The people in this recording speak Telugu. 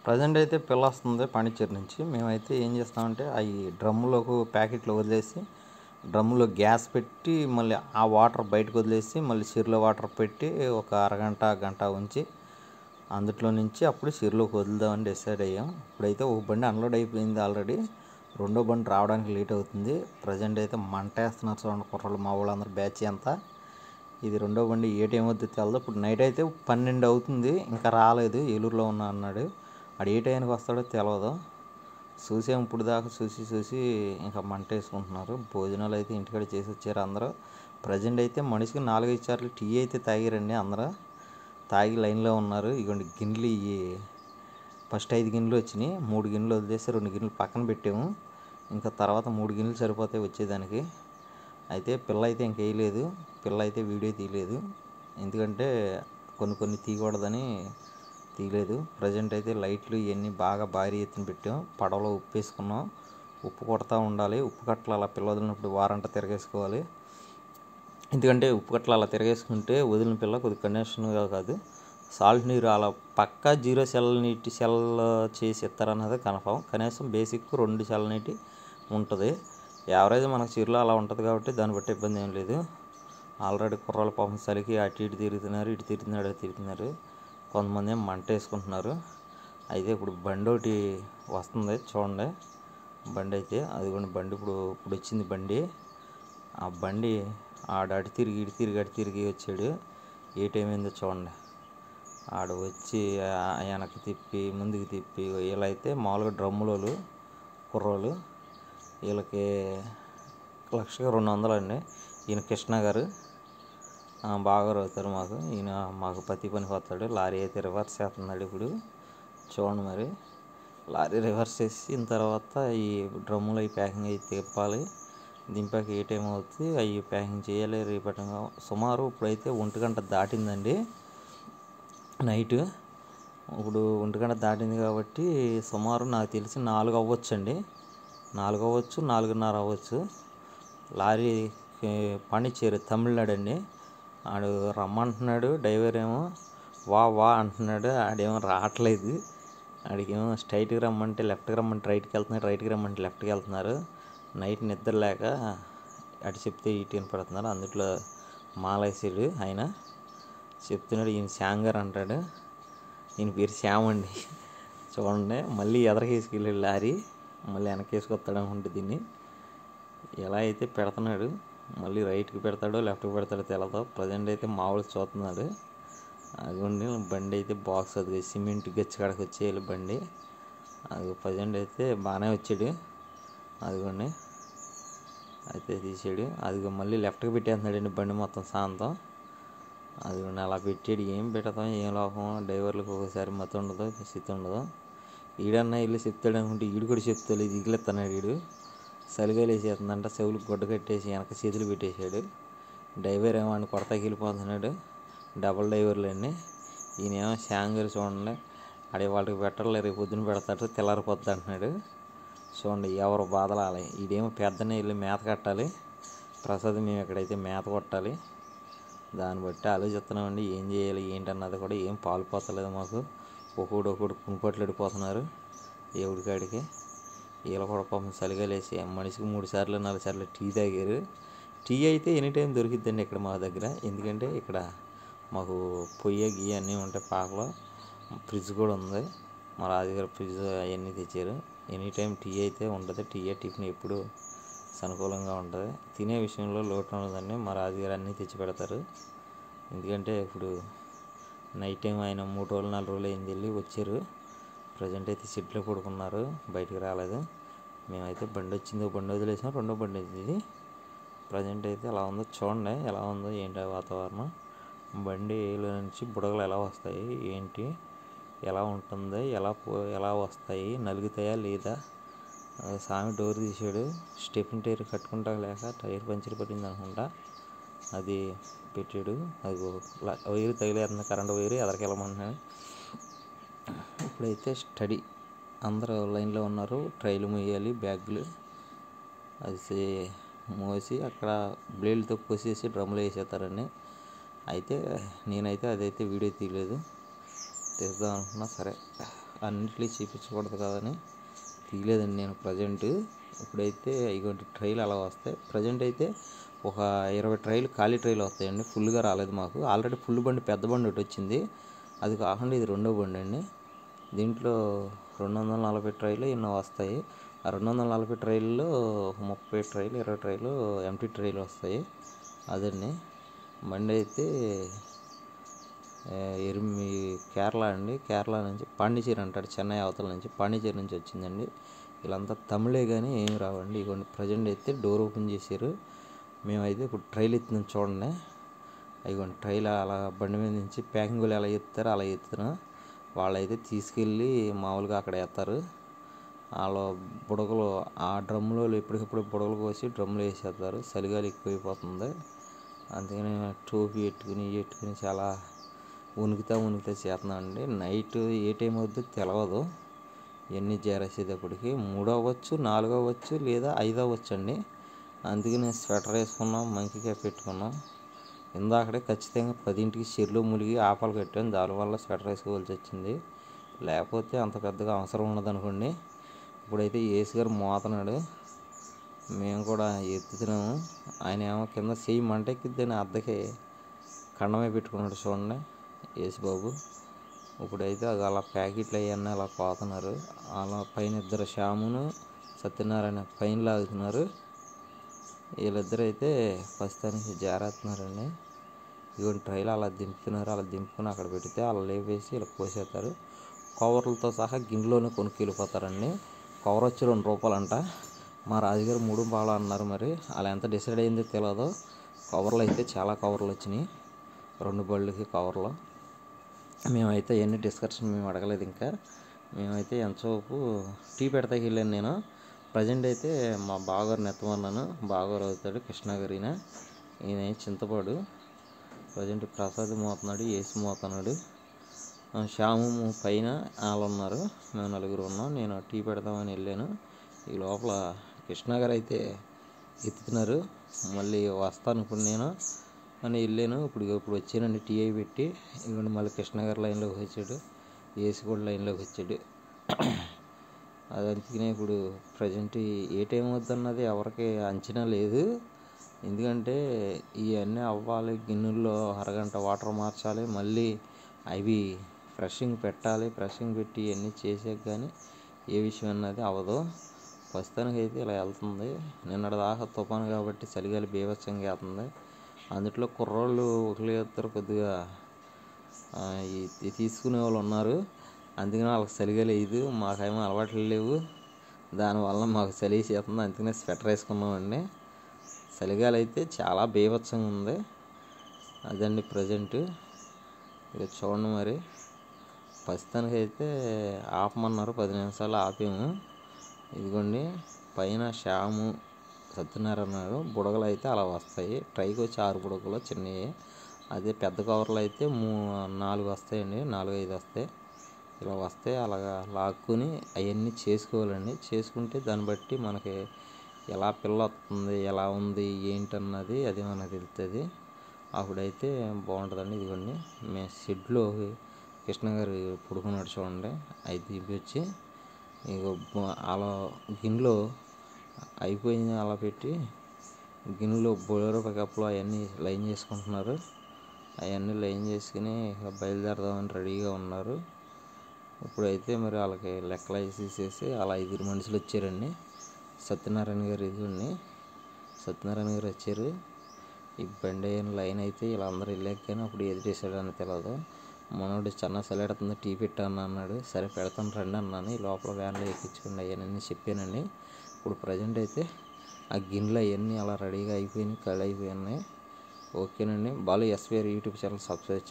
ప్రజెంట్ అయితే పిల్ల వస్తుంది పాండిచ్చేరి నుంచి. మేమైతే ఏం చేస్తామంటే అవి డ్రమ్ములోకి ప్యాకెట్లో వదిలేసి డ్రమ్ములో గ్యాస్ పెట్టి మళ్ళీ ఆ వాటర్ బయటకు వదిలేసి మళ్ళీ చెరులో వాటర్ పెట్టి ఒక అరగంట గంట ఉంచి అందులో నుంచి అప్పుడు చెరులోకి వదులుదామని డిసైడ్ అయ్యాం. ఇప్పుడైతే ఒక బండి అన్లోడ్ అయిపోయింది ఆల్రెడీ, రెండో బండి రావడానికి లేట్ అవుతుంది. ప్రజెంట్ అయితే మంట వేస్తున్నారు చూడండి కుర్రలు, మా వాళ్ళందరూ బ్యాచ్ అంతా. ఇది రెండో బండి ఏ టైం వద్దు తెలదు. ఇప్పుడు నైట్ అయితే 12 అవుతుంది, ఇంకా రాలేదు, ఏలూరులో ఉన్నా అన్నాడు. ఆడు ఏ టైంకి వస్తాడో తెలియదు. చూసాం ఇప్పుడు దాకా, చూసి ఇంకా మంట వేసుకుంటున్నారు. భోజనాలు అయితే ఇంటికాడ చేసి వచ్చారు అందరూ. ప్రజెంట్ అయితే మనిషికి 4-5 సార్లు టీ అయితే తాగారండి అందరూ. తాగి లైన్లో ఉన్నారు. ఇగోండి గిన్నెలు, ఇవి ఫస్ట్ 5 గిన్నెలు వచ్చినాయి, 3 గిన్నెలు వదిలేసి 2 గిన్నెలు పక్కన పెట్టాము. ఇంకా తర్వాత 3 గిన్నెలు సరిపోతాయి వచ్చేదానికి. అయితే పిల్ల అయితే ఇంకేయలేదు, పిల్ల అయితే వీడియో తీయలేదు, ఎందుకంటే కొన్ని తీయకూడదని తీయలేదు. ప్రజెంట్ అయితే లైట్లు ఇవన్నీ బాగా భారీ ఎత్తున పెట్టాం. పడవలో ఉప్పు వేసుకున్నాం, ఉప్పు కొడతా ఉండాలి. ఉప్పు కట్టలు అలా పిల్ల వదిలినప్పుడు వారంట తిరగేసుకోవాలి. ఎందుకంటే ఉప్పు కట్టలు అలా తిరగేసుకుంటే వదిలిన పిల్ల కొద్దిగా కండిషన్గా కాదు, సాల్ట్ నీరు అలా పక్కా 0 సెల్ నీటి సెల్ చేసి ఇస్తారన్నది కన్ఫామ్. కనీసం బేసిక్ 2 సెల్ నీటి ఉంటుంది. యావరేజ్ మనకు చీరలో అలా ఉంటుంది కాబట్టి దాన్ని బట్టి ఇబ్బంది ఏం లేదు. ఆల్రెడీ కుర్రాలు పాపం చలికి అటు ఇటు తిరుగుతున్నారు, ఇటు తిరుగుతున్నారు, అటు తిరుగుతున్నారు. కొంతమంది ఏమో మంట వేసుకుంటున్నారు. అయితే ఇప్పుడు బండి ఒకటి వస్తుంది చూడండి. బండి అయితే అదిగోండి, బండి ఇప్పుడు వచ్చింది బండి. ఆ బండి అటు తిరిగి వచ్చాడు. ఏ టైం అయిందో చూడండి. ఆడు వచ్చి వెనక్కి తిప్పి ముందుకు తిప్పి, వీళ్ళైతే మామూలుగా డ్రమ్ములోలు కుర్రోలు, వీళ్ళకి 1,200,000 అండి. ఈయన కృష్ణ గారు బాగా అవుతారు మాకు. ఈయన మాకు పత్తి పనికి వస్తాడు. లారీ అయితే రివర్స్ చేస్తున్నాడు ఇప్పుడు చూడండి. మరి లారీ రివర్స్ చేసిన తర్వాత ఈ డ్రమ్ములు అవి ప్యాకింగ్ అయితే తిప్పాలి. దింపాక ఏ టైం అవుతుంది, అవి ప్యాకింగ్ చేయాలి రేపటిగా. సుమారు ఇప్పుడైతే 1 గంట దాటిందండి నైట్. ఇప్పుడు 1 గంట దాటింది కాబట్టి సుమారు నాకు తెలిసి 4 అవ్వచ్చు అండి, 4 అవ్వచ్చు, 4:30 అవ్వచ్చు. లారీ పాండిచ్చేరి తమిళనాడు అండి. ఆడు రమ్మంటున్నాడు, డ్రైవర్ ఏమో వా అంటున్నాడు, ఆడేమో రావట్లేదు. ఆడికేమో స్ట్రైట్కి రమ్మంటే లెఫ్ట్కి రమ్మంటే రైట్కి వెళ్తున్నారు, రైట్కి రమ్మంటే లెఫ్ట్కి వెళ్తున్నారు. నైట్ నిద్ర లేక అటు చెప్తే ఇటు వినపడుతున్నారు. అందుట్లో మాలేసాడు ఆయన, చెప్తున్నాడు. ఈయన శ్యామ్ గారు అంటాడు, ఈయన పేరు శ్యామ్ అండి. చూడండి, మళ్ళీ ఎదరకేసుకెళ్ళాడు లారీ, మళ్ళీ వెనకేసుకొస్తాడు అనుకుంటే దీన్ని ఎలా అయితే పెడుతున్నాడు. మళ్ళీ రైట్కి పెడతాడో లెఫ్ట్కి పెడతాడో తెలదు. ప్రజెంట్ అయితే మామూలు చూస్తున్నాడు. అదిగోండి బండి అయితే బాక్స్, అది సిమెంట్ గచ్చి కాడకి వచ్చేయాలి బండి. అది ప్రజెంట్ అయితే బాగానే వచ్చాడు. అదిగోండి అయితే తీసాడు. అదిగో మళ్ళీ లెఫ్ట్కి పెట్టేస్తున్నాడండి బండి మొత్తం శాంతం. అదిగోండి అలా పెట్టాడు. ఏం పెడతాం, ఏం లోపం, డ్రైవర్లకు ఒకసారి మతం ఉండదు, స్థితి ఉండదు. ఈడన్నా వెళ్ళి చెప్తాడు అనుకుంటే ఈడు కూడా చెప్తాడు, దిగులేస్తున్నాడు. ఈడు చలిగాలు వేసేస్తుందంట, చెవులకు గుడ్డ కట్టేసి వెనక చేతులు పెట్టేశాడు. డ్రైవర్ ఏమో అని కొడతాకి వెళ్ళిపోతున్నాడు. డబల్ డ్రైవర్లు అండి. ఈయనేమో శాంగర్ చూడండి, ఆడే వాళ్ళకి పెట్టాలి, రేపు పొద్దున పెడతాడు, తెల్లారిపోద్ది అంటున్నాడు. చూడండి ఎవరు బాధలాలి. ఈడేమో పెద్దనే వెళ్ళి మేత కట్టాలి, ప్రసాద్ మేము ఎక్కడైతే మేత కొట్టాలి. దాన్ని బట్టి ఆలోచిస్తున్నామండి ఏం చేయాలి ఏంటన్నది కూడా. ఏం పాలుపోతలేదు మాకు. ఒకడు కుంపట్లు వెళ్ళిపోతున్నారు ఎవడికాడికి. వీళ్ళు కూడా పాపం చలిగాలేసి మనిషికి 3 సార్లు 4 సార్లు టీ తాగారు. టీ అయితే ఎనీ టైం దొరికిద్దండి ఇక్కడ మా దగ్గర, ఎందుకంటే ఇక్కడ మాకు పొయ్యి గీ అన్నీ ఉంటాయి పాకలో. ఫ్రిడ్జ్ కూడా ఉంది, మా రాజుగారు ఫ్రిడ్జ్ అవన్నీ తెచ్చారు. ఎనీ టైం టీ అయితే ఉంటుంది. టిఫిన్ ఎప్పుడు అనుకూలంగా ఉంటుంది. తినే విషయంలో లోటు ఉండదండి, మా రాజుగారు అన్నీ తెచ్చి పెడతారు. ఎందుకంటే ఇప్పుడు నైట్ టైం ఆయన 3 రోజులు 4 రోజులు అయింది వెళ్ళి వచ్చారు. ప్రజెంట్ అయితే షెడ్లో పడుకున్నారు, బయటికి రాలేదు. మేమైతే బండి వచ్చింది, బండి వదిలేసాం, రెండో బండి వచ్చింది. ప్రజెంట్ అయితే ఎలా ఉందో చూడండి, ఎలా ఉందో ఏంటి వాతావరణం. బండిలో నుంచి బుడగలు ఎలా వస్తాయి ఏంటి, ఎలా ఉంటుంది, ఎలా వస్తాయి, నలుగుతాయా లేదా. స్వామి డోర్ తీసాడు, స్టెప్ని టైర్ కట్టుకుంటా లేక టైర్ పంచర్ పడింది అనుకుంటా, అది పెట్టాడు. అది వైరు తగిలేస్తుంది, కరెంట్ వైరు, ఎదరికెళ్ళమంటున్నాడు. ఇప్పుడైతే స్టడీ అందరూ లైన్లో ఉన్నారు. ట్రైలు మోయాలి, బ్యాగులు అది మోసి అక్కడ బ్లేడ్లతో కోసేసి డ్రమ్లో వేసేస్తారండి. అయితే నేనైతే అదైతే వీడియో తీయలేదు, తీద్దాం అనుకున్నా. సరే. అన్నిటినీ చూపించకూడదు కదని తీయలేదండి నేను ప్రజెంట్. ఇప్పుడైతే ఇటువంటి ట్రైలు అలా వస్తాయి. ప్రజెంట్ అయితే ఒక 20 ట్రైలు ఖాళీ ట్రైలు వస్తాయండి, ఫుల్గా రాలేదు మాకు. ఆల్రెడీ ఫుల్ బండి, పెద్ద బండి ఒకటి వచ్చింది, అది కాకుండా ఇది రెండో బండి అండి. దీంట్లో 240 ట్రైలు ఎన్నో వస్తాయి. ఆ 240 ట్రైల్లో 30 ట్రైలు 20 ట్రైలు ఎంటీ ట్రైలు వస్తాయి. అదండి బండి అయితే కేరళ అండి. కేరళ నుంచి పాండిచేరి అంటాడు, చెన్నై అవతల నుంచి, పాండిచేరి నుంచి వచ్చిందండి. వీళ్ళంతా తమిళే కానీ ఏమి రావండి. ఇవ్వండి ప్రజెంట్ అయితే డోర్ ఓపెన్ చేశారు. మేమైతే ఇప్పుడు ట్రైల్ ఎత్తున్నాం చూడండి. ఇవ్వండి ట్రైల్ అలా బండి మీద నుంచి ప్యాకింగ్లు ఎలా ఎత్తారో అలా ఎత్తుతున్నాం. వాళ్ళైతే తీసుకెళ్ళి మామూలుగా అక్కడ వేస్తారు. వాళ్ళ బుడగలు ఆ డ్రమ్లో ఎప్పటికప్పుడు బుడగలు కోసి డ్రమ్లో వేసేస్తారు. చలిగాలి ఎక్కువైపోతుంది, అందుకని టోపీ పెట్టుకుని చాలా ఉనికితా చేస్తున్నామండి. నైట్ ఏ టైం అవుద్దో తెలియదు. ఇవన్నీ చేరేసేటప్పటికి 3 అవ్వచ్చు, 4 అవ్వచ్చు, లేదా 5 అవ్వచ్చు అండి. అందుకని స్వెటర్ వేసుకున్నాం, మంకీ క్యాప్ పెట్టుకున్నాం. ఇందాకడే ఖచ్చితంగా 10ంటికి చెరులో మునిగి ఆపాలు కట్టాం, దానివల్ల స్వెటర్ వేసుకోవాల్సి వచ్చింది. లేకపోతే అంత పెద్దగా అవసరం ఉండదు అనుకోండి. ఇప్పుడైతే ఏసు గారు మోతున్నాడు, మేము కూడా ఎత్తుతున్నాము. ఆయన ఏమో కింద చెయ్యి మంటెక్కిద్దని అద్దకి కండమే పెట్టుకున్నాడు చూడండి యేసుబాబు. ఇప్పుడైతే అలా ప్యాకెట్లు అవన్నీ అలా పోతున్నారు. అలా పైన ఇద్దరు శ్యామును సత్యనారాయణ పైన లాగుతున్నారు. వీళ్ళిద్దరు అయితే ప్రస్తుతానికి జారేస్తున్నారండి. ఇవన్నీ ట్రైలు అలా దింపుతున్నారు. అలా దింపుకుని అక్కడ పెడితే అలా లేపేసి ఇలా కోసేస్తారు. కవర్లతో సహా గిన్నెలోనే కొనుక్కి వెళ్ళిపోతారండి. కవర్ వచ్చి 2 రూపాయలు అంట. మా రాజుగారు 3 పాలు అన్నారు. మరి అలా ఎంత డిసైడ్ అయిందో తెలియదు. కవర్లు అయితే చాలా కవర్లు వచ్చినాయి, 2 బళ్ళకి కవర్లు. మేమైతే ఎన్ని డిస్కషన్ మేము అడగలేదు. ఇంకా మేమైతే ఎంతసేపు టీ పెడతాకి వెళ్ళాను నేను. ప్రజెంట్ అయితే మా బావగారిని ఎత్తమన్నాను. బావగారు అవుతాడు కృష్ణ గారిన, ఈయన చింతపాడు. ప్రజెంట్ ప్రసాద్ మోతున్నాడు, ఏసు మోతున్నాడు, శ్యాము పైన వాళ్ళు ఉన్నారు, మేము 4 ఉన్నాం. నేను టీ పెడదామని వెళ్ళాను. ఈ లోపల కృష్ణ గారు అయితే ఎత్తుతున్నారు. మళ్ళీ వస్తాను ఇప్పుడు నేను అని వెళ్ళాను. ఇప్పుడు వచ్చానండి టీ అయి పెట్టి. ఇవ్వండి మళ్ళీ కృష్ణ గారు లైన్లోకి వచ్చాడు, ఏసు కూడా లైన్లోకి వచ్చాడు. అది అందుకనే ఇప్పుడు ప్రజెంట్ ఏ టైం వద్దన్నది ఎవరికి అంచనా లేదు. ఎందుకంటే ఇవన్నీ అవ్వాలి, గిన్నెల్లో అరగంట వాటర్ మార్చాలి, మళ్ళీ అవి ఫ్రెషింగ్ పెట్టాలి. ఫ్రెషింగ్ పెట్టి ఇవన్నీ చేసాక కానీ ఏ విషయం అన్నది అవ్వదు. ప్రస్తుతానికి అయితే ఇలా వెళ్తుంది. నిన్నటి దాకా తుఫాను కాబట్టి చలిగాలి బీభత్సంగా వెళ్తుంది. అందుట్లో కుర్రోళ్ళు ఒకరు కొద్దిగా తీసుకునే వాళ్ళు ఉన్నారు. అందుకని వాళ్ళకి చలిగాలి వేయదు, మాకేమో అలవాట్లు లేవు. దానివల్ల మాకు చలి చేస్తుంది, అందుకనే స్వెటర్ వేసుకున్నామండి. చలిగాలి అయితే చాలా బీభత్సంగా ఉంది. అదండి ప్రజెంట్. ఇక చూడండి మరి. ప్రస్తుతానికి అయితే ఆపమన్నారు, 10 నిమిషాలు ఆపాము. ఇదిగోండి పైన శ్యాము సత్యనారాయణ బుడగలు అయితే అలా వస్తాయి. ట్రైకి వచ్చి 6 బుడగలు చిన్నవి. అదే పెద్ద కవర్లు అయితే 4 వస్తాయండి, 4-5 వస్తాయి. ఇలా వస్తే అలాగా లాక్కుని అవన్నీ చేసుకోవాలండి. చేసుకుంటే దాన్ని బట్టి మనకి ఎలా పిల్ల వస్తుంది, ఎలా ఉంది ఏంటన్నది అది మనకు తెలుస్తుంది. అప్పుడైతే బాగుంటుందండి. ఇదిగోండి మేము షెడ్లో కృష్ణ గారు పడుకున్నాడు చూడండి. అవి తీపిచ్చి ఇక అలా గిన్నెలో అయిపోయింది అలా పెట్టి గిన్నెలో బొలెరో పికప్లో అవన్నీ లైన్ చేసుకుంటున్నారు. అవన్నీ లైన్ చేసుకుని బయలుదేరదామని రెడీగా ఉన్నారు. ఇప్పుడైతే మరి వాళ్ళకి లెక్కలు వేసేసి అలా 5 మనుషులు వచ్చారండి. సత్యనారాయణ గారు ఇదిగోండి, సత్యనారాయణ గారు వచ్చారు. ఈ బండి అయిన లైన్ అయితే వీళ్ళందరూ వెళ్ళాక కానీ అప్పుడు ఏది చేశాడని తెలియదు. మనోడు చిన్న సెలెడుతుంది, టీ పెట్టాను అన్నాడు. సరే పెడతాను రండి అన్నాను. ఈ లోపల వ్యాన్లో ఎక్కించుకోండి అవన్నీ చెప్పానండి. ఇప్పుడు ప్రజెంట్ అయితే ఆ గిన్నెలు అవన్నీ అలా రెడీగా అయిపోయినాయి, కళ్ళు అయిపోయినాయి. ఓకేనండి. Balu SVR YouTube channel subscribe